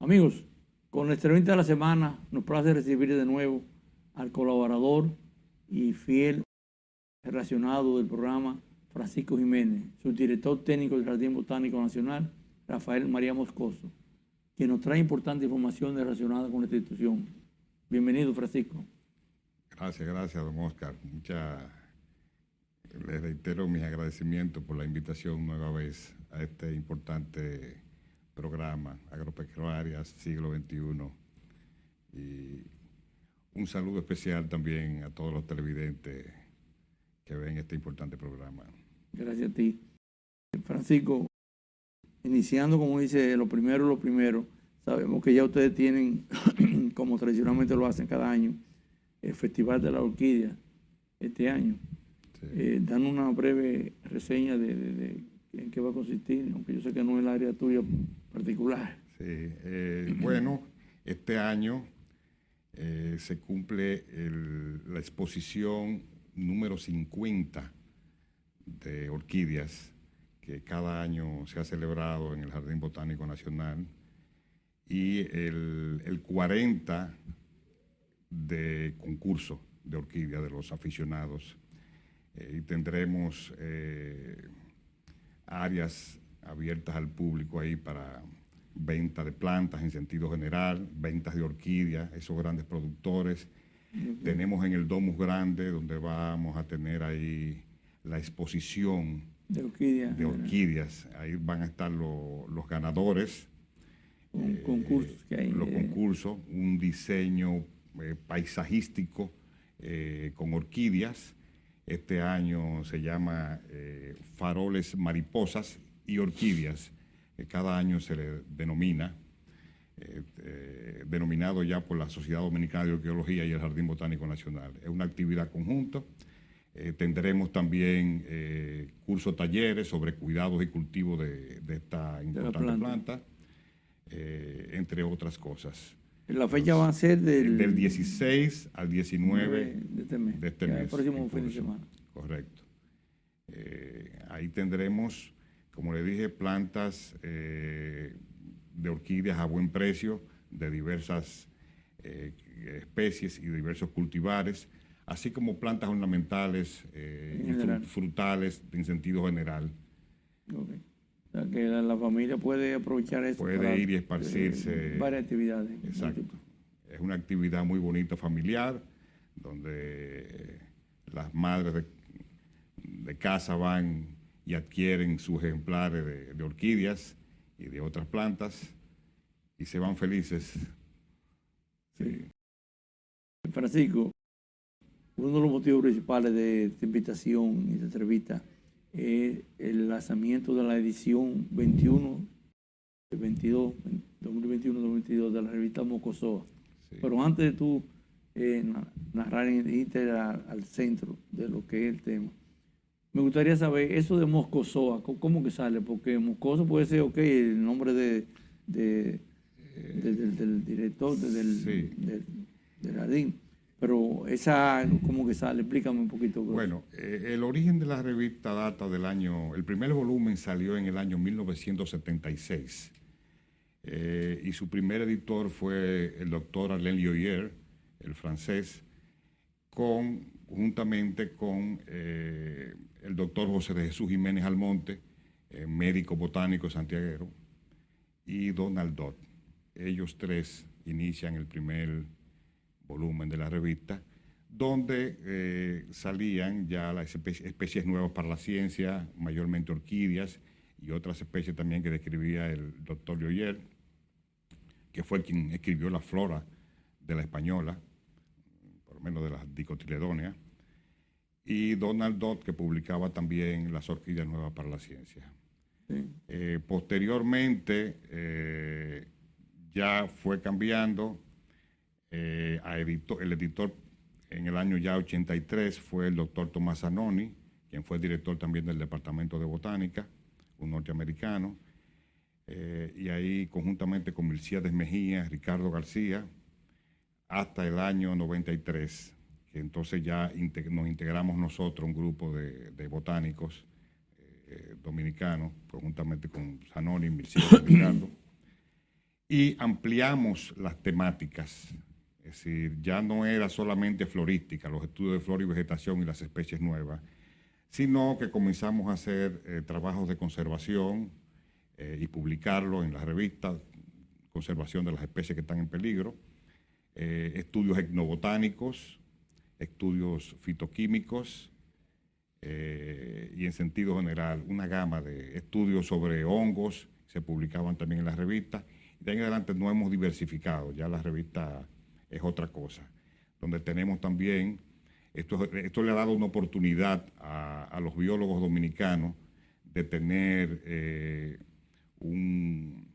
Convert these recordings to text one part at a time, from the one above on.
Amigos, con la entrevista de la semana, nos place recibir de nuevo al colaborador y fiel relacionado del programa, Francisco Jiménez, subdirector técnico del Jardín Botánico Nacional, Rafael María Moscoso, quien nos trae importante información relacionada con esta institución. Bienvenido, Francisco. Gracias, don Oscar. Les reitero mis agradecimientos por la invitación nueva vez a este importante programa Agropecuarias Siglo XXI. Y un saludo especial también a todos los televidentes que ven este importante programa. Gracias a ti. Francisco, iniciando, como dice, lo primero, sabemos que ya ustedes tienen, como tradicionalmente lo hacen cada año, el Festival de la Orquídea este año. Sí. Dan una breve reseña de en qué va a consistir, aunque yo sé que no es el área tuya particular. Sí, bueno, este año se cumple la exposición número 50 de orquídeas que cada año se ha celebrado en el Jardín Botánico Nacional y el 40 de concurso de orquídeas de los aficionados. Y tendremos áreas abiertas al público ahí para venta de plantas en sentido general, ventas de orquídeas, esos grandes productores. Tenemos en el Domus Grande, donde vamos a tener ahí la exposición de orquídeas. Ahí van a estar los ganadores. Concursos que hay. Los concursos, un diseño paisajístico con orquídeas. Este año se llama Faroles, Mariposas y Orquídeas. Cada año se le denomina, denominado ya por la Sociedad Dominicana de Orquídeología y el Jardín Botánico Nacional. Es una actividad conjunta. Tendremos también cursos, talleres sobre cuidados y cultivo de esta importante planta, entre otras cosas. La fecha va a ser del 16 al 19 de este mes. El próximo fin de semana. Correcto. Ahí tendremos, como le dije, plantas de orquídeas a buen precio, de diversas especies y diversos cultivares, así como plantas ornamentales y frutales en sentido general. Okay. O sea, que la familia puede aprovechar eso. Puede ir y esparcirse. Varias actividades. Exacto. Es una actividad muy bonita, familiar, donde las madres de casa van y adquieren sus ejemplares de orquídeas y de otras plantas y se van felices. Sí. Francisco, uno de los motivos principales de esta invitación y de esta entrevista es el lanzamiento de la edición 21, 2021-2022 de la revista Moscosoa. Sí. Pero antes de tú narrar al centro de lo que es el tema, me gustaría saber eso de Moscosoa, ¿cómo que sale? Porque Moscoso puede ser, el nombre del director del jardín. Pero esa, ¿cómo que sale? Explícame un poquito. Bueno, el origen de la revista data del año, el primer volumen salió en el año 1976 y su primer editor fue el doctor Alain Lioyer, el francés, juntamente con el doctor José de Jesús Jiménez Almonte, médico botánico santiaguero, y Donald Dodd. Ellos tres inician el primer volumen de la revista, donde salían ya las especies nuevas para la ciencia, mayormente orquídeas y otras especies también que describía el doctor Lioyer, que fue quien escribió la flora de la española, por lo menos de la dicotiledónea, y Donald Dodd, que publicaba también las orquídeas nuevas para la ciencia. Sí. Posteriormente ya fue cambiando. El editor en el año ya 83 fue el doctor Tomás Zanoni, quien fue director también del Departamento de Botánica, un norteamericano, y ahí conjuntamente con Milcíades Mejía, Ricardo García, hasta el año 93, que entonces ya nos integramos nosotros, un grupo de botánicos dominicanos, conjuntamente con Zanoni, Milcíades y Ricardo. y ampliamos las temáticas. Es decir, ya no era solamente florística, los estudios de flora y vegetación y las especies nuevas, sino que comenzamos a hacer trabajos de conservación y publicarlo en la revista, conservación de las especies que están en peligro, estudios etnobotánicos, estudios fitoquímicos y en sentido general una gama de estudios sobre hongos, se publicaban también en la revista. De ahí en adelante no hemos diversificado, ya la revista es otra cosa, donde tenemos también, esto le ha dado una oportunidad a los biólogos dominicanos de tener un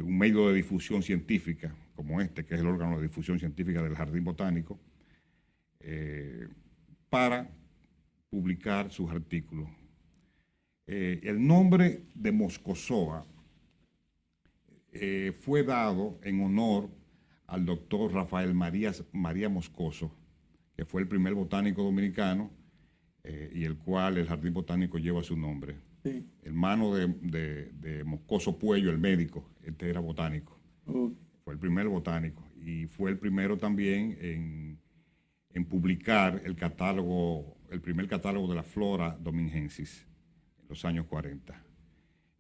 medio de difusión científica como este, que es el órgano de difusión científica del Jardín Botánico, para publicar sus artículos. El nombre de Moscosoa fue dado en honor al doctor Rafael María Moscoso, que fue el primer botánico dominicano y el cual el Jardín Botánico lleva su nombre. Sí. Hermano de Moscoso Puello, el médico, este era botánico. Fue el primer botánico y fue el primero también en publicar el primer catálogo de la flora domingensis en los años 40.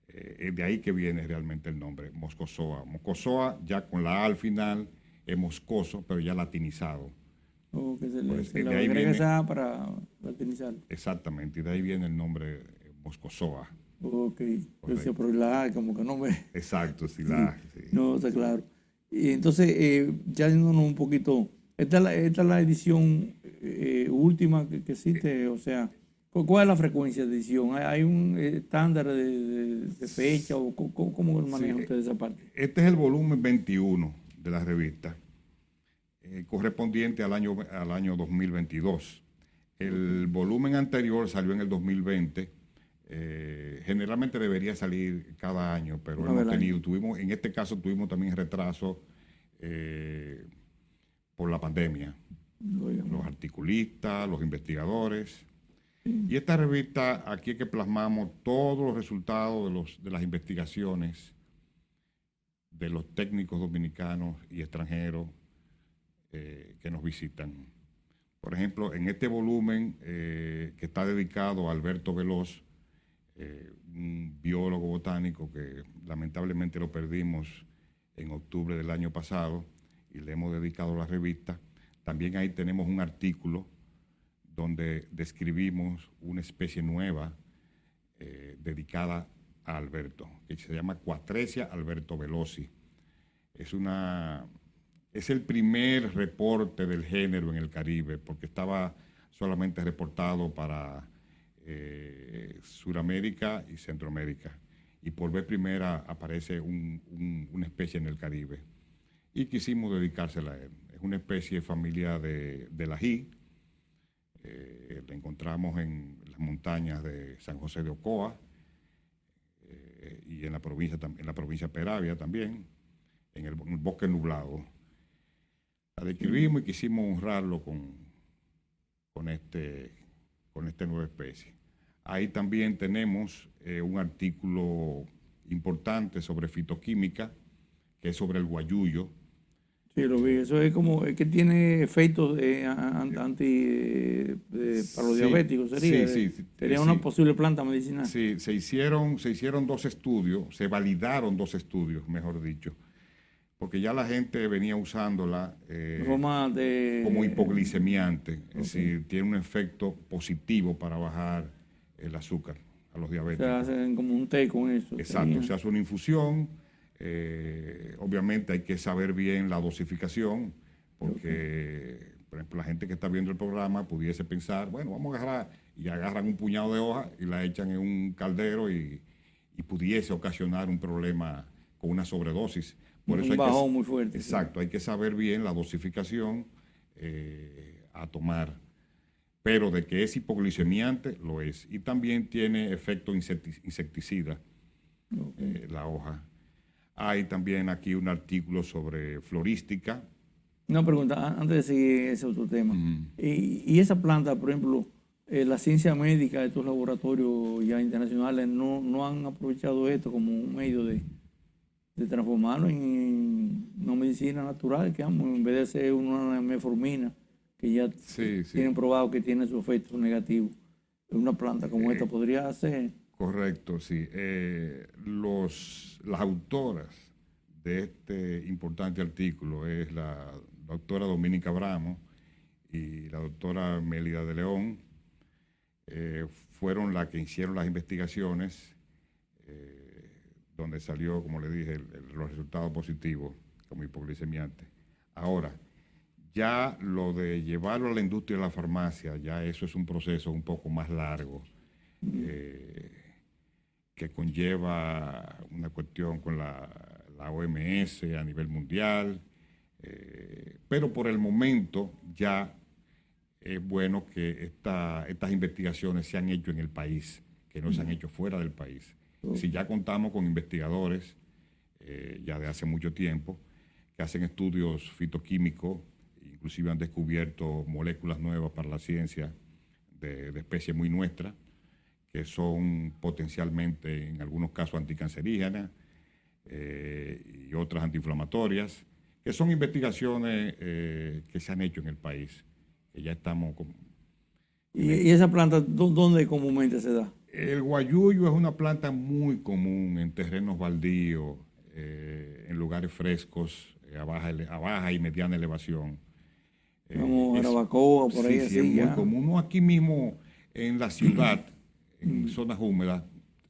De ahí que viene realmente el nombre, Moscosoa. Moscosoa, ya con la A al final, es moscoso, pero ya latinizado. Que se le agrega esa A para latinizarlo. Exactamente, y de ahí viene el nombre Moscosoa. Ok, decía, pero la A como que no me... Exacto, sí, la A. Sí. No, está claro. Y entonces, ya yéndonos un poquito, esta es la edición última que existe, o sea... ¿Cuál es la frecuencia de edición? ¿Hay un estándar de fecha o cómo manejan ustedes esa parte? Este es el volumen 21 de la revista, correspondiente al año 2022. El volumen anterior salió en el 2020. Generalmente debería salir cada año, pero en este caso tuvimos también retraso por la pandemia. Los articulistas, los investigadores. Y esta revista, aquí es que plasmamos todos los resultados de las investigaciones de los técnicos dominicanos y extranjeros que nos visitan. Por ejemplo, en este volumen que está dedicado a Alberto Veloz, un biólogo botánico que lamentablemente lo perdimos en octubre del año pasado y le hemos dedicado la revista, también ahí tenemos un artículo donde describimos una especie nueva dedicada a Alberto, que se llama Quatrecia alberto veloci. Es el primer reporte del género en el Caribe, porque estaba solamente reportado para Suramérica y Centroamérica. Y por vez primera aparece una especie en el Caribe. Y quisimos dedicársela a él. Es una especie de familia del ají. La encontramos en las montañas de San José de Ocoa y en la provincia Peravia también, en el bosque nublado. La describimos y quisimos honrarlo con esta nueva especie. Ahí también tenemos un artículo importante sobre fitoquímica, que es sobre el guayuyo. Sí, lo vi. Eso es que tiene efectos para los diabéticos, sería. Sería una posible planta medicinal. Sí, se hicieron 2 estudios, se validaron 2 estudios, mejor dicho, porque ya la gente venía usándola como hipoglicemiante, es decir, tiene un efecto positivo para bajar el azúcar a los diabéticos. Se hacen como un té con eso. Exacto, se hace una infusión. Obviamente hay que saber bien la dosificación, porque, por ejemplo, la gente que está viendo el programa pudiese pensar, bueno, vamos a agarrar, y agarran un puñado de hojas y la echan en un caldero y pudiese ocasionar un problema con una sobredosis. Por eso un bajón muy fuerte. Exacto, hay que saber bien la dosificación a tomar, pero de que es hipoglicemiante, lo es. Y también tiene efecto insecticida, la hoja. Hay también aquí un artículo sobre florística. Una pregunta, antes de seguir ese otro tema. Y esa planta, por ejemplo, la ciencia médica de estos laboratorios ya internacionales no han aprovechado esto como un medio de de transformarlo en una medicina natural, que en vez de ser una metformina, que ya tienen probado que tiene sus efectos negativos. Una planta como esta podría ser. Correcto, sí. Las autoras de este importante artículo es la doctora Dominica Bramo y la doctora Mélida de León. Fueron las que hicieron las investigaciones donde salió, como le dije, los resultados positivos como hipoglicemiante. Ahora, ya lo de llevarlo a la industria de la farmacia, ya eso es un proceso un poco más largo, que conlleva una cuestión con la OMS a nivel mundial, pero por el momento ya es bueno que estas investigaciones se han hecho en el país, que no se han hecho fuera del país. Si ya contamos con investigadores ya de hace mucho tiempo que hacen estudios fitoquímicos, inclusive han descubierto moléculas nuevas para la ciencia de especies muy nuestras, que son potencialmente, en algunos casos, anticancerígenas y otras antiinflamatorias, que son investigaciones que se han hecho en el país, que ya estamos con... ¿Y esa planta dónde comúnmente se da? El guayuyo es una planta muy común en terrenos baldíos, en lugares frescos, a baja y mediana elevación. Como Jarabacoa, por ahí sí, así. Sí, es muy común. No, aquí mismo en la ciudad, en zonas húmedas,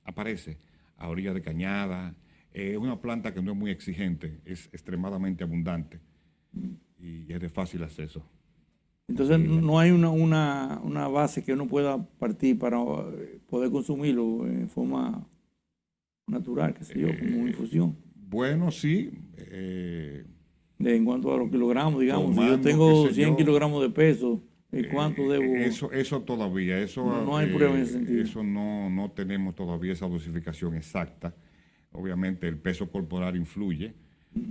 aparece a orillas de cañada. Es una planta que no es muy exigente, es extremadamente abundante y es de fácil acceso. Entonces no hay una base que uno pueda partir para poder consumirlo en forma natural, qué sé yo, como infusión. Bueno, sí. En cuanto a los kilogramos, digamos, si yo tengo 100 kilogramos de peso, ¿cuánto debo? Eso todavía, no hay prueba en ese sentido. Eso no tenemos todavía esa dosificación exacta. Obviamente el peso corporal influye,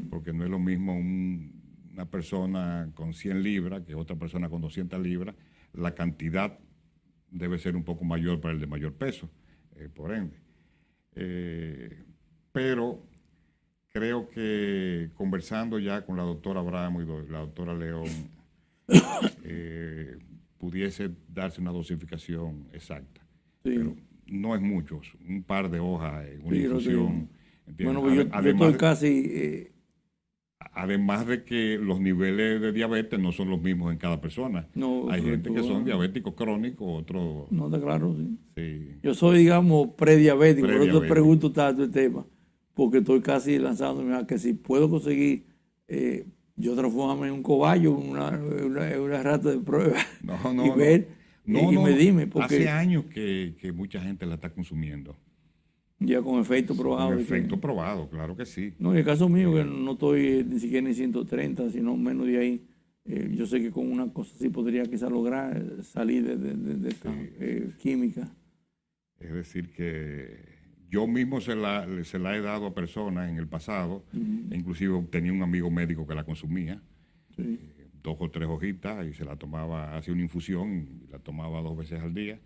porque no es lo mismo una persona con 100 libras que otra persona con 200 libras. La cantidad debe ser un poco mayor para el de mayor peso, por ende. Pero creo que conversando ya con la doctora Bramo y la doctora León, pudiese darse una dosificación exacta. Sí. Pero no es mucho, un par de hojas, una infusión. Bueno, pues yo estoy casi... Además de que los niveles de diabetes no son los mismos en cada persona. No, hay gente que son diabéticos crónicos, otros... No, está claro, sí. Sí. Yo soy, digamos, prediabético, por eso te pregunto tanto el tema, porque estoy casi lanzándome a que si puedo conseguir, yo transformarme en un cobayo, una rata de prueba, y ver, y me dime. Porque hace años que mucha gente la está consumiendo. Ya con efecto probado. Con efecto probado, claro que sí. No, en el caso mío, que no estoy ni siquiera en 130, sino menos de ahí, yo sé que con una cosa así podría quizás lograr salir de esta química. Es decir, que yo mismo se la he dado a personas en el pasado, inclusive tenía un amigo médico que la consumía, 2 o 3 hojitas, y se la tomaba, hacía una infusión, y la tomaba 2 veces al día,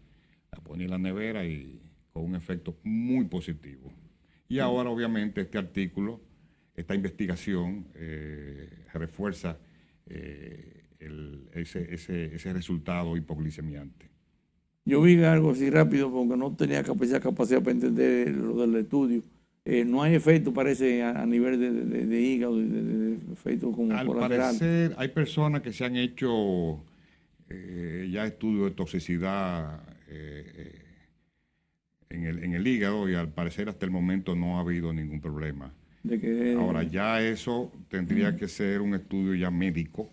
la ponía en la nevera y con un efecto muy positivo. Y ahora, obviamente, este artículo, esta investigación, refuerza ese resultado hipoglicemiante. Yo vi algo así rápido porque no tenía capacidad para entender lo del estudio. No hay efecto, parece, a nivel de hígado, de efecto como al colateral. Al parecer, hay personas que se han hecho ya estudios de toxicidad en el hígado, y al parecer hasta el momento no ha habido ningún problema. Ahora, ya eso tendría que ser un estudio ya médico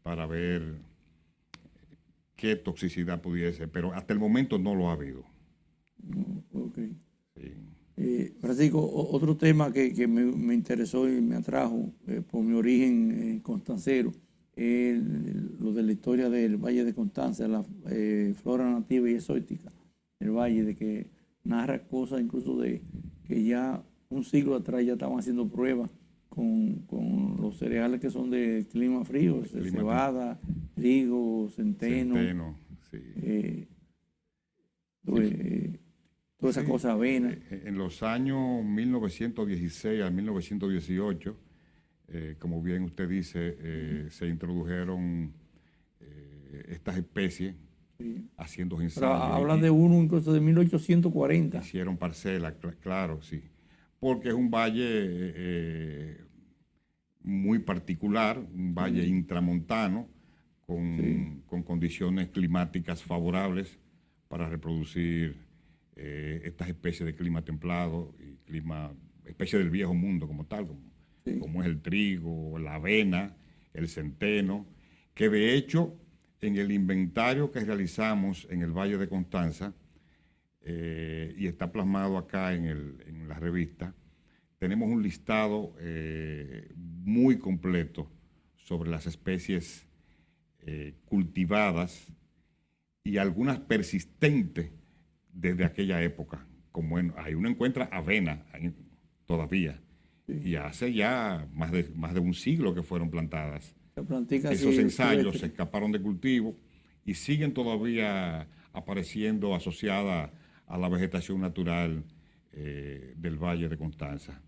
para ver qué toxicidad pudiese, pero hasta el momento no lo ha habido. Okay. Sí. Francisco, otro tema que me interesó y me atrajo por mi origen constancero es lo de la historia del Valle de Constanza, la flora nativa y exótica del valle, de que narra cosas incluso de que ya un siglo atrás ya estaban haciendo pruebas con los cereales que son de clima frío, cebada, trigo, centeno. Sí. toda esa cosa, avena. En los años 1916 a 1918, como bien usted dice, se introdujeron estas especies haciendo Pero ensayos. hablan de uno incluso de 1840. Hicieron parcelas, claro, sí. Porque es un valle muy particular, un valle intramontano, con condiciones climáticas favorables para reproducir estas especies de clima templado y especies del viejo mundo como tal, como es el trigo, la avena, el centeno, que de hecho en el inventario que realizamos en el Valle de Constanza, y está plasmado acá en la revista, tenemos un listado muy completo sobre las especies cultivadas y algunas persistentes desde aquella época. Como ahí uno encuentra avena todavía, y hace ya más de un siglo que fueron plantadas. Esos ensayos se escaparon de cultivo y siguen todavía apareciendo asociadas a la vegetación natural del Valle de Constanza.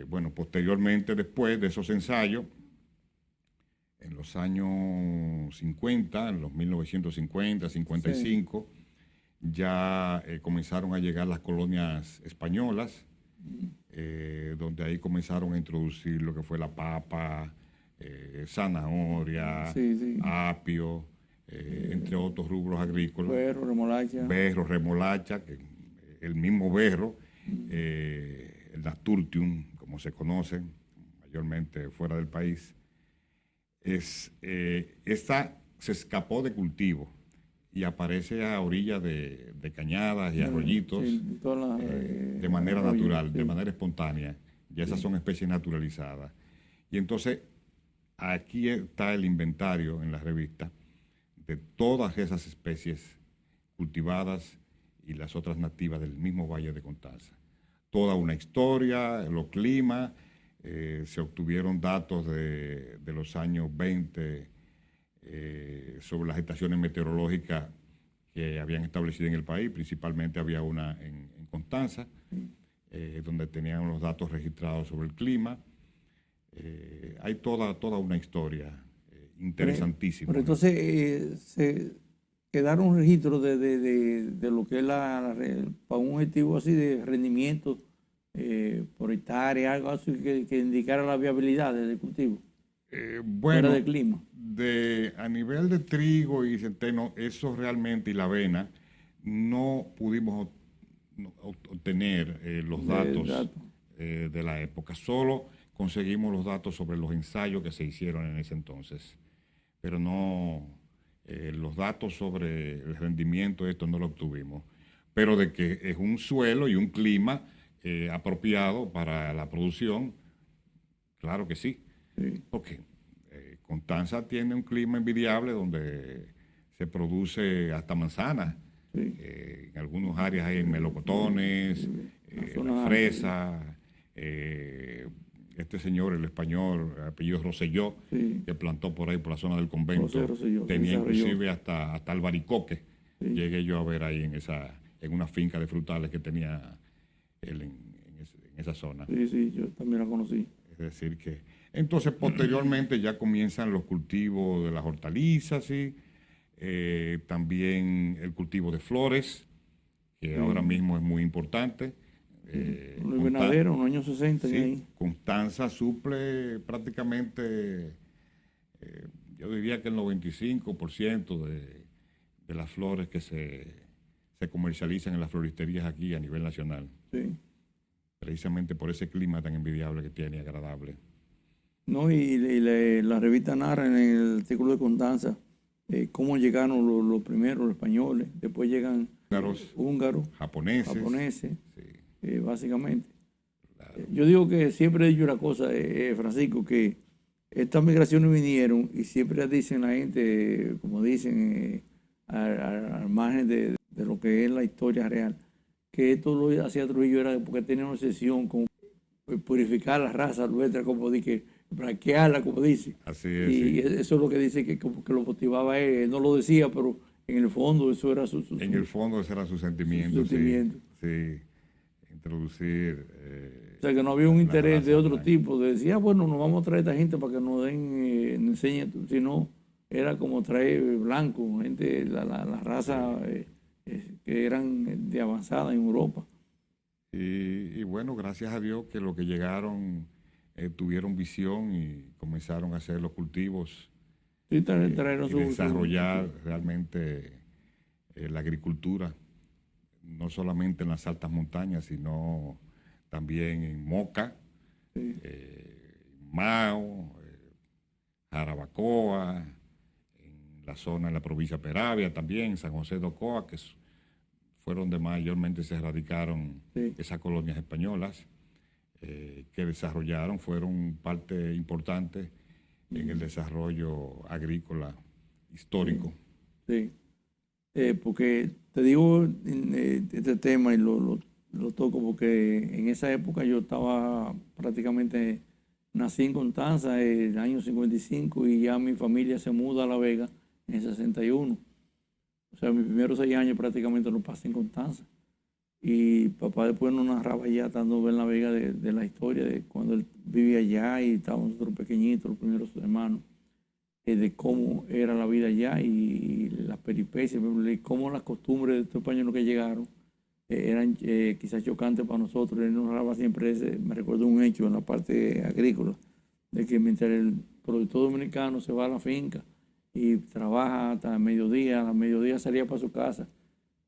Bueno, posteriormente, después de esos ensayos, en los años 50, en los 1950, 55, ya comenzaron a llegar las colonias españolas, donde ahí comenzaron a introducir lo que fue la papa, zanahoria, apio, entre otros rubros agrícolas. Berro, remolacha, el mismo berro, el nasturtium, como se conoce mayormente fuera del país. Esta se escapó de cultivo y aparece a orillas de cañadas y arroyitos de manera natural, de manera espontánea. Ya esas son especies naturalizadas. Y entonces aquí está el inventario en la revista de todas esas especies cultivadas y las otras nativas del mismo Valle de Constanza. Toda una historia, los climas, se obtuvieron datos de los años 20 sobre las estaciones meteorológicas que habían establecido en el país. Principalmente había una en Constanza, donde tenían los datos registrados sobre el clima. Hay toda una historia interesantísima. Pero entonces se quedaron registros de lo que es para un objetivo así de rendimiento por hectárea, algo así que indicara la viabilidad del cultivo. Bueno, del clima. A nivel de trigo y centeno, eso realmente, y la avena, no pudimos obtener los datos de la época. Solo conseguimos los datos sobre los ensayos que se hicieron en ese entonces. Pero no, los datos sobre el rendimiento, esto no lo obtuvimos. Pero de que es un suelo y un clima apropiado para la producción, claro que sí. Porque Constanza tiene un clima envidiable donde se produce hasta manzana. En algunas áreas hay melocotones, la fresa. Este señor, el español, apellido Rosselló, que plantó por ahí, por la zona del convento, tenía inclusive hasta albaricoque. Llegué yo a ver ahí en una finca de frutales que tenía él en esa zona. Sí, yo también la conocí. Es decir que, entonces posteriormente ya comienzan los cultivos de las hortalizas, ¿sí? También el cultivo de flores, que ahora mismo es muy importante. Los invernaderos, en los años 60. Sí, Constanza suple prácticamente, yo diría que el 95% de las flores que se comercializan en las floristerías aquí a nivel nacional. Sí. Precisamente por ese clima tan envidiable que tiene, agradable. No, y la revista narra en el artículo de Constanza cómo llegaron los primeros, los españoles, después llegan húngaros, japoneses. Sí. Básicamente. Claro. Yo digo que siempre he dicho una cosa, Francisco, que estas migraciones vinieron y siempre dicen la gente, como dicen, al margen de lo que es la historia real, que esto lo hacía Trujillo era porque tenía una obsesión con purificar la raza nuestra, como dije, blanquearla, como dice. Así es. Y eso es lo que dice que lo motivaba él. No lo decía, pero En el fondo eso era su En el fondo ese era su sentimiento. su sentimiento. Sí, introducir. O sea, que no había un interés de raza otro blanca. tipo, de decir, bueno, nos vamos a traer esta gente para que nos den, nos enseñen, sino era como traer blanco, gente, la raza que eran de avanzada en Europa. Y bueno, gracias a Dios que los que llegaron tuvieron visión y comenzaron a hacer los cultivos Sí, trajeron y desarrollar realmente la agricultura, no solamente en las altas montañas, sino también en Moca, sí, Mao, Jarabacoa, en la zona de la provincia de Peravia también, San José de Ocoa, fueron donde mayormente se radicaron sí. esas colonias españolas que desarrollaron, fueron parte importante en el desarrollo agrícola histórico. Sí. Porque te digo este tema y lo toco porque en esa época yo estaba prácticamente, nací en Constanza en el año 55 y ya mi familia se muda a La Vega en el 61. O sea, mis primeros 6 años prácticamente los pasé en Constanza. Y papá después nos narraba ya estando en La Vega de la historia de cuando él vivía allá y estábamos nosotros pequeñitos, los primeros hermanos, de cómo era la vida allá y las peripecias, y cómo las costumbres de estos españoles que llegaron eran quizás chocantes para nosotros. Él nos hablaba siempre, me recuerdo un hecho en la parte agrícola, de que mientras el productor dominicano se va a la finca y trabaja hasta mediodía, a mediodía salía para su casa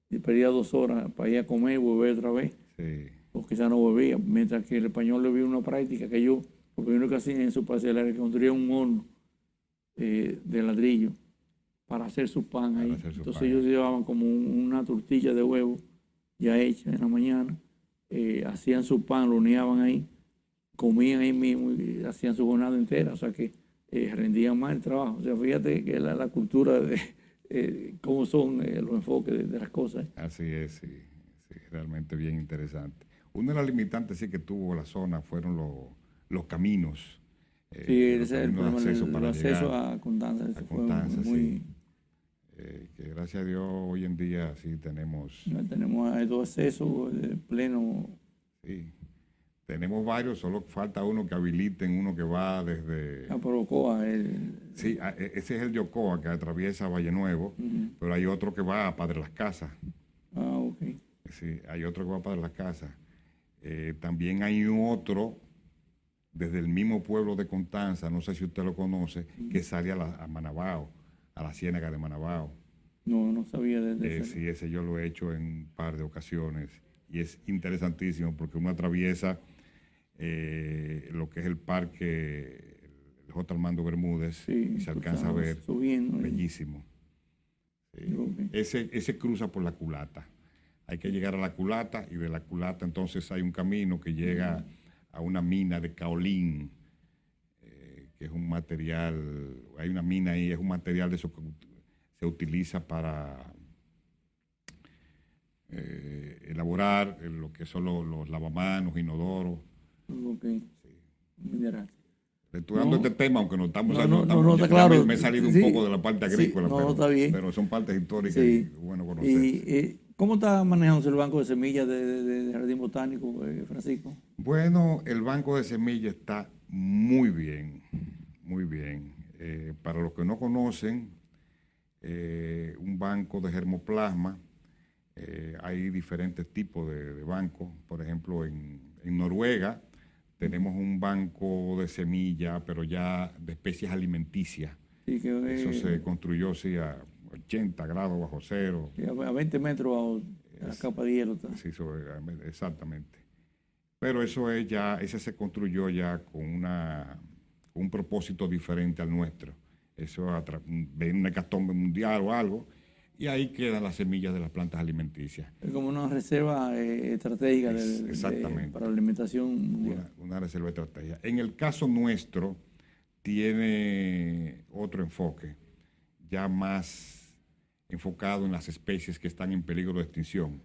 y perdía 2 horas para ir a comer y volver otra vez, Sí, o quizás no volvía, mientras que el español le vio una práctica que yo, lo primero que hacía en su parcela era que construía un horno de ladrillo para hacer su pan para ahí. hacer su Entonces pan. ellos llevaban como una tortilla de huevo ya hecha en la mañana, hacían su pan, lo horneaban ahí, comían ahí mismo y hacían su jornada entera, o sea que rendían más el trabajo. O sea, fíjate que la cultura de cómo son los enfoques de las cosas. Así es, sí, sí, realmente bien interesante. Una de las limitantes sí que tuvo la zona fueron los caminos, Sí, ese los es el caminos de problema, acceso el para acceso llegar a Constanza, a eso fue Constanza, muy, sí. Que gracias a Dios hoy en día sí tenemos, tenemos dos accesos pleno. sí, tenemos varios, solo falta uno que habiliten, uno que va desde, A Porocoa, sí, ese es el de Ocoa que atraviesa Valle Nuevo, pero hay otro que va a Padre Las Casas, ok. sí, hay otro que va a Padre Las Casas. También hay otro desde el mismo pueblo de Constanza, no sé si usted lo conoce, que sale a Manabao, a la ciénaga de Manabao. No, no sabía de eso. Sí, ese yo lo he hecho en un par de ocasiones y es interesantísimo porque uno atraviesa lo que es el parque el J. Armando Bermúdez Sí, y se alcanza a ver subiendo. bellísimo. Sí. Ok. Ese cruza por la culata. Hay que llegar a la culata y de la culata entonces hay un camino que llega a una mina de caolín, que es un material, hay una mina ahí, es un material de eso que se utiliza para elaborar lo que son los lavamanos, inodoros. Ok. Mineral. Estoy dando este tema, aunque no estamos, está claro. me he salido Sí, un poco de la parte sí, agrícola, no, está bien. pero son partes históricas Sí. y bueno conocer. ¿Y cómo está manejándose el banco de semillas de Jardín Botánico, Francisco? Bueno, el banco de semillas está muy bien, muy bien. Para los que no conocen, un banco de germoplasma, hay diferentes tipos de bancos. Por ejemplo, en Noruega tenemos un banco de semillas, pero ya de especies alimenticias. Sí, Eso se construyó sí, a 80 grados bajo cero. a 20 metros bajo la capa de hielo. Sí, exactamente. Pero eso es ya, ese se construyó ya con un propósito diferente al nuestro. Eso ve una hecatombe mundial o algo, y ahí quedan las semillas de las plantas alimenticias. Es como una reserva estratégica Exactamente. para la alimentación mundial. Una reserva estratégica. En el caso nuestro, tiene otro enfoque, ya más enfocado en las especies que están en peligro de extinción,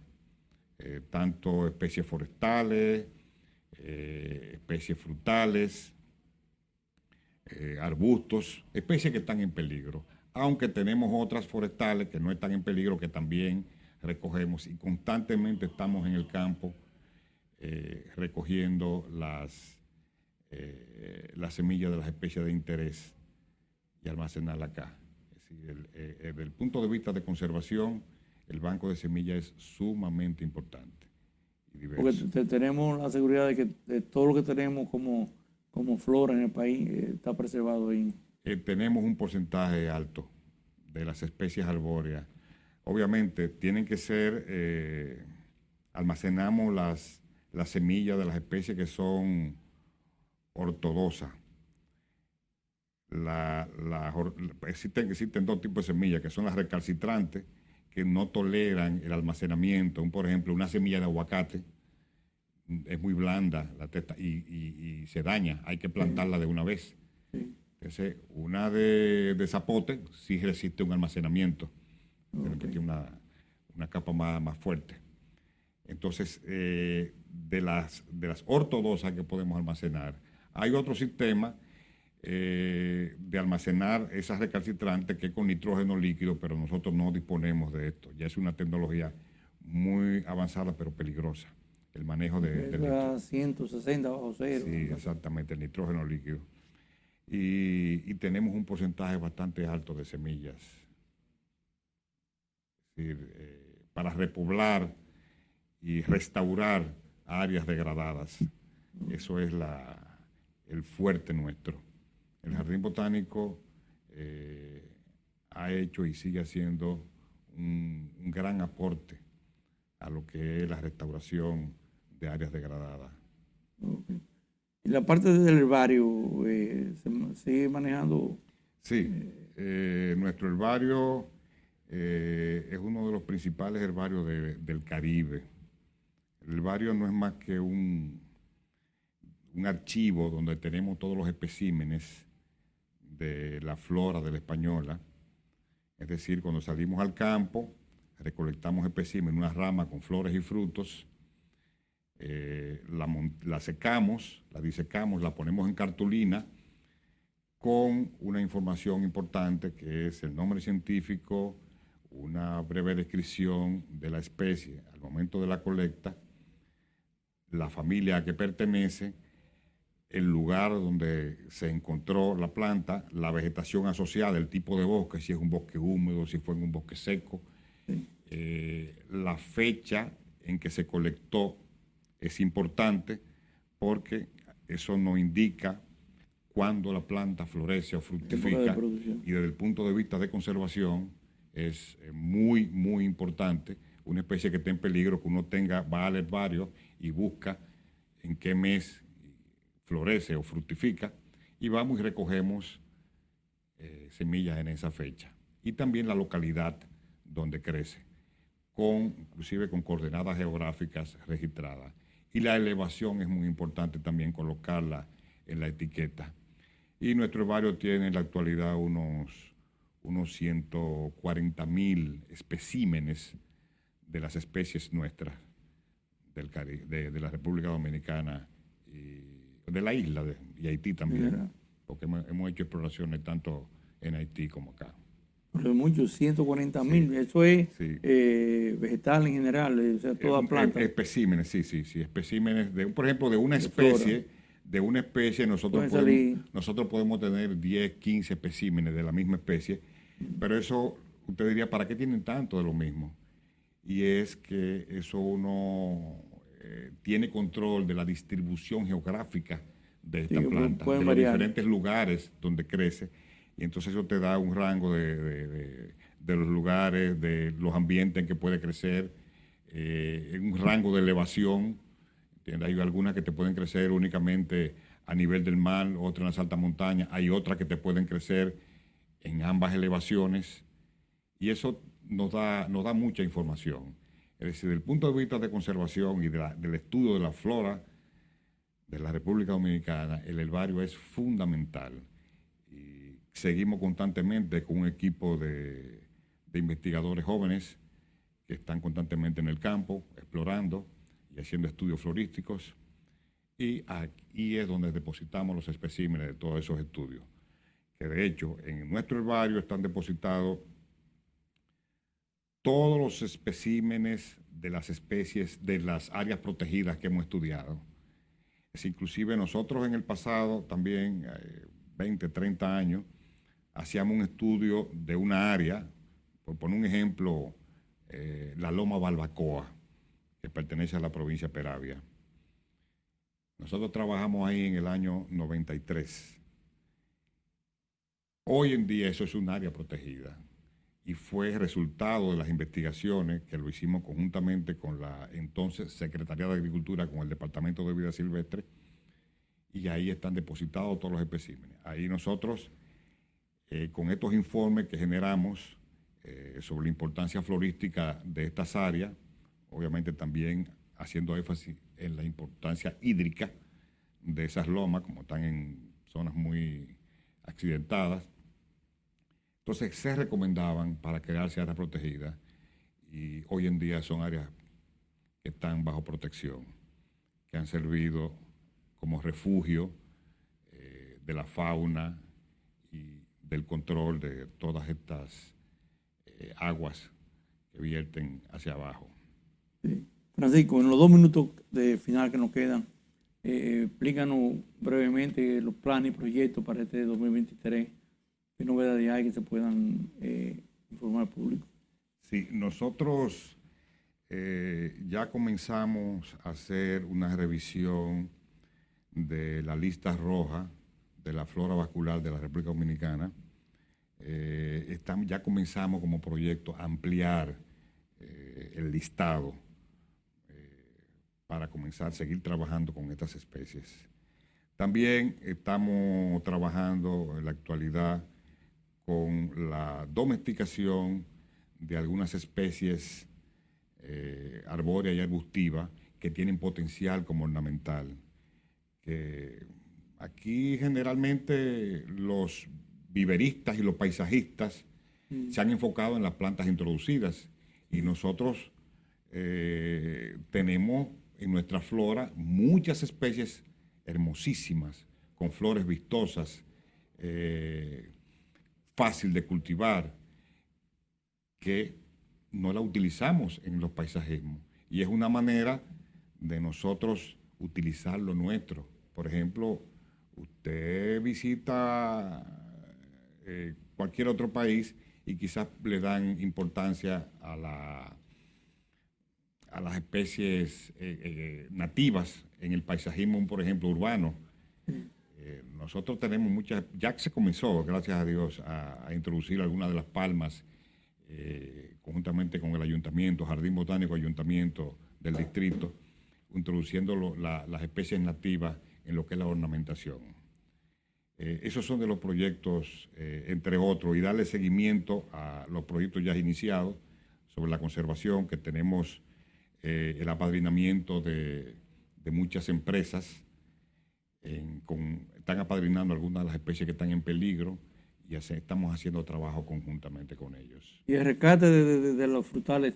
tanto especies forestales, especies frutales, arbustos, especies que están en peligro. aunque tenemos otras forestales que no están en peligro, que también recogemos y constantemente estamos en el campo recogiendo las semillas de las especies de interés y almacenarlas acá. Es decir, desde el punto de vista de conservación, el banco de semillas es sumamente importante y diverso. Porque tenemos la seguridad de que todo lo que tenemos como flora en el país está preservado ahí. Tenemos un porcentaje alto de las especies arbóreas. Obviamente tienen que ser, almacenamos las semillas de las especies que son ortodoxas. Existen dos tipos de semillas, que son las recalcitrantes, que no toleran el almacenamiento. Por ejemplo, una semilla de aguacate es muy blanda la testa y se daña, hay que plantarla de una vez. Sí. Entonces, una de zapote sí resiste un almacenamiento, pero que tiene una capa más fuerte. Entonces, de las ortodoxas que podemos almacenar, hay otro sistema de almacenar esas recalcitrantes que es con nitrógeno líquido, pero nosotros no disponemos de esto. Ya es una tecnología muy avanzada, pero peligrosa. El manejo de 160 bajo cero. Sí, exactamente, el nitrógeno líquido. Y tenemos un porcentaje bastante alto de semillas. Es decir, para repoblar y restaurar áreas degradadas. Eso es el fuerte nuestro. El Jardín Botánico ha hecho y sigue haciendo un gran aporte a lo que es la restauración de áreas degradadas. Okay. ¿Y la parte del herbario se sigue manejando? Sí, nuestro herbario es uno de los principales herbarios del Caribe. El herbario no es más que un archivo donde tenemos todos los especímenes de la flora de la española. Es decir, cuando salimos al campo, recolectamos especímenes, una rama con flores y frutos, la secamos, la disecamos, la ponemos en cartulina con una información importante que es el nombre científico, una breve descripción de la especie al momento de la colecta, la familia a que pertenece, el lugar donde se encontró la planta, la vegetación asociada, el tipo de bosque, si es un bosque húmedo, si fue en un bosque seco, Sí. La fecha en que se colectó es importante porque eso nos indica cuándo la planta florece o fructifica, y desde el punto de vista de conservación es muy, muy importante. Una especie que esté en peligro, que uno va al herbario y busca en qué mes florece o fructifica, y vamos y recogemos semillas en esa fecha. Y también la localidad donde crece, inclusive con coordenadas geográficas registradas. Y la elevación es muy importante también colocarla en la etiqueta. Y nuestro herbario tiene en la actualidad unos 140.000 especímenes de las especies nuestras de la República Dominicana y de la isla y Haití también, porque hemos hecho exploraciones tanto en Haití como acá. Pero muchos, 140.000, sí. Eso es sí. Vegetal en general, o sea, toda planta. Especímenes, sí, especímenes, por ejemplo, de una especie. De una especie nosotros podemos tener 10, 15 especímenes de la misma especie, pero eso, usted diría, ¿para qué tienen tanto de lo mismo? Y es que eso uno tiene control de la distribución geográfica de esta planta, de los diferentes lugares donde crece, y entonces eso te da un rango de los lugares, de los ambientes en que puede crecer, un rango de elevación. Hay algunas que te pueden crecer únicamente a nivel del mar, otras en las altas montañas, hay otras que te pueden crecer en ambas elevaciones, y eso nos da mucha información. Es decir, desde el punto de vista de conservación y del estudio de la flora de la República Dominicana, el herbario es fundamental. Y seguimos constantemente con un equipo de investigadores jóvenes que están constantemente en el campo, explorando y haciendo estudios florísticos, y aquí es donde depositamos los especímenes de todos esos estudios, que de hecho en nuestro herbario están depositados todos los especímenes de las especies de las áreas protegidas que hemos estudiado. Es inclusive nosotros en el pasado también, 20, 30 años, hacíamos un estudio de una área, por poner un ejemplo, la Loma Barbacoa, que pertenece a la provincia de Peravia. Nosotros trabajamos ahí en el año 93. Hoy en día eso es un área protegida y fue resultado de las investigaciones que lo hicimos conjuntamente con la entonces Secretaría de Agricultura, con el Departamento de Vida Silvestre, y ahí están depositados todos los especímenes. Ahí nosotros, con estos informes que generamos sobre la importancia florística de estas áreas, obviamente también haciendo énfasis en la importancia hídrica de esas lomas, como están en zonas muy accidentadas. Entonces se recomendaban para crearse áreas protegidas y hoy en día son áreas que están bajo protección, que han servido como refugio de la fauna y del control de todas estas aguas que vierten hacia abajo. Sí. Francisco, en los 2 minutos de final que nos quedan, explícanos brevemente los planes y proyectos para este 2023. ¿Qué novedades hay que se puedan informar al público? Sí, nosotros ya comenzamos a hacer una revisión de la lista roja de la flora vascular de la República Dominicana. Ya comenzamos como proyecto a ampliar el listado para comenzar a seguir trabajando con estas especies. También estamos trabajando en la actualidad con la domesticación de algunas especies arbóreas y arbustivas que tienen potencial como ornamental. Que aquí generalmente los viveristas y los paisajistas se han enfocado en las plantas introducidas y nosotros tenemos en nuestra flora muchas especies hermosísimas, con flores vistosas, fácil de cultivar, que no la utilizamos en los paisajismos. Y es una manera de nosotros utilizar lo nuestro. Por ejemplo, usted visita cualquier otro país y quizás le dan importancia a las especies nativas en el paisajismo, por ejemplo, urbano. Nosotros tenemos muchas, ya se comenzó, gracias a Dios, a introducir algunas de las palmas conjuntamente con el ayuntamiento, Jardín Botánico Ayuntamiento del distrito, introduciendo las especies nativas en lo que es la ornamentación. Esos son de los proyectos, entre otros, y darle seguimiento a los proyectos ya iniciados sobre la conservación, que tenemos el apadrinamiento de muchas empresas, están apadrinando algunas de las especies que están en peligro y estamos haciendo trabajo conjuntamente con ellos. Y el rescate de los frutales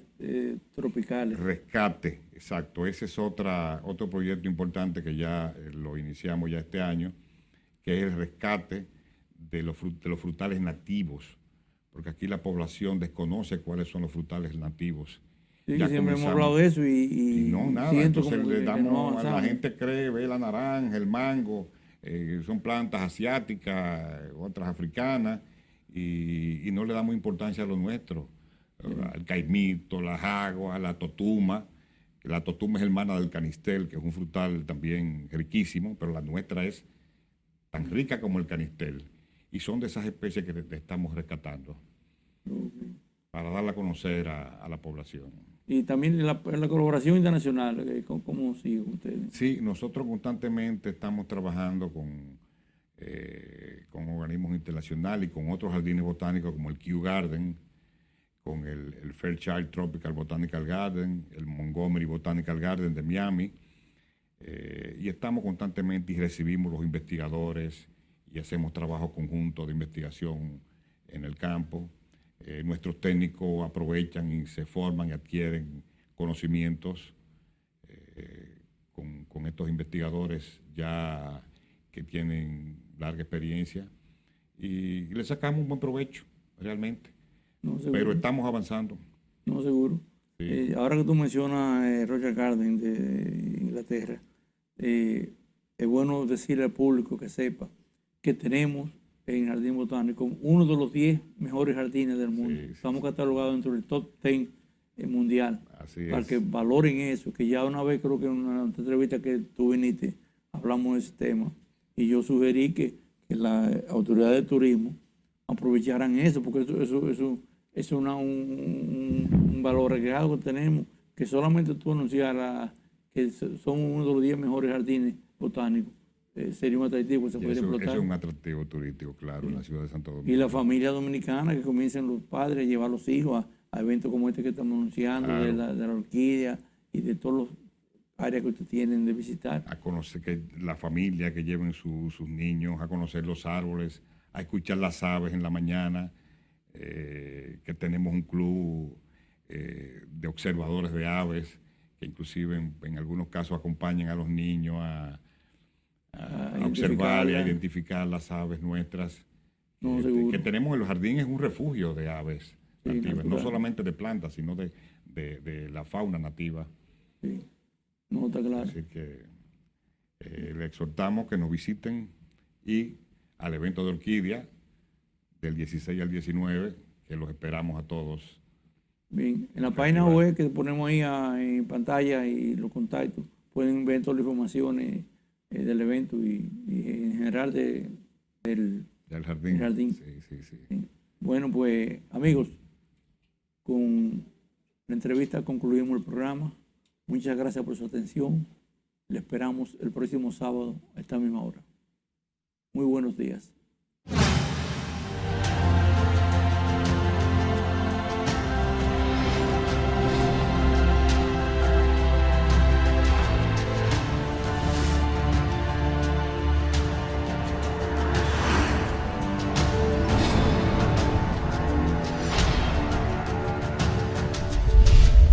tropicales. Rescate, exacto. Ese es otro proyecto importante que ya lo iniciamos ya este año, que es el rescate de los frutales nativos, porque aquí la población desconoce cuáles son los frutales nativos. Sí, ya siempre hemos hablado de eso y no, nada. Entonces le damos, a la gente cree, ve la naranja, el mango, son plantas asiáticas, otras africanas, y no le damos importancia a lo nuestro. Al caimito, la jagua, la totuma. La totuma es hermana del canistel, que es un frutal también riquísimo, pero la nuestra es tan rica como el canistel. Y son de esas especies que estamos rescatando para darla a conocer a la población. Y también la colaboración internacional, ¿cómo siguen ustedes? Sí, nosotros constantemente estamos trabajando con organismos internacionales y con otros jardines botánicos como el Kew Garden, con el Fairchild Tropical Botanical Garden, el Montgomery Botanical Garden de Miami, y estamos constantemente y recibimos los investigadores y hacemos trabajo conjunto de investigación en el campo. Nuestros técnicos aprovechan y se forman y adquieren conocimientos con estos investigadores ya que tienen larga experiencia y le sacamos un buen provecho, realmente. No, seguro. Pero estamos avanzando. No, seguro. Sí. Ahora que tú mencionas Royal Garden de Inglaterra, es bueno decirle al público que sepa que tenemos en Jardín Botánico uno de los 10 mejores jardines del mundo. Sí, sí, Estamos sí. catalogados dentro del top 10 mundial. Así Para es. que valoren eso, que ya una vez creo que en una entrevista que tú viniste, hablamos de ese tema, y yo sugerí que las autoridades de turismo aprovecharan eso, porque eso es un valor agregado que tenemos, que solamente tú anunciaras que somos uno de los 10 mejores jardines botánicos, sería un atractivo que se Y podría eso explotar. es un atractivo turístico, claro, en la ciudad de Santo Domingo. Y la familia dominicana, que comiencen los padres a llevar a los hijos a eventos como este que estamos anunciando, Claro. de la orquídea y de todas las áreas que ustedes tienen de visitar. A conocer que la familia, que lleven sus niños, a conocer los árboles, a escuchar las aves en la mañana, que tenemos un club de observadores de aves, que inclusive en algunos casos acompañan a los niños a observar y a identificar las aves nuestras. No, seguro. Que tenemos en los jardines un refugio de aves nativas, natural. no solamente de plantas, sino de la fauna nativa. Sí. No, está claro. Así que le exhortamos que nos visiten y al evento de orquídea del 16 al 19, que los esperamos a todos. Bien, en la página web que ponemos ahí en pantalla y los contactos, pueden ver todas las informaciones del evento y en general del jardín. jardín. Sí. Sí. Bueno, pues amigos, con la entrevista concluimos el programa. Muchas gracias por su atención. Le esperamos el próximo sábado a esta misma hora. Muy buenos días.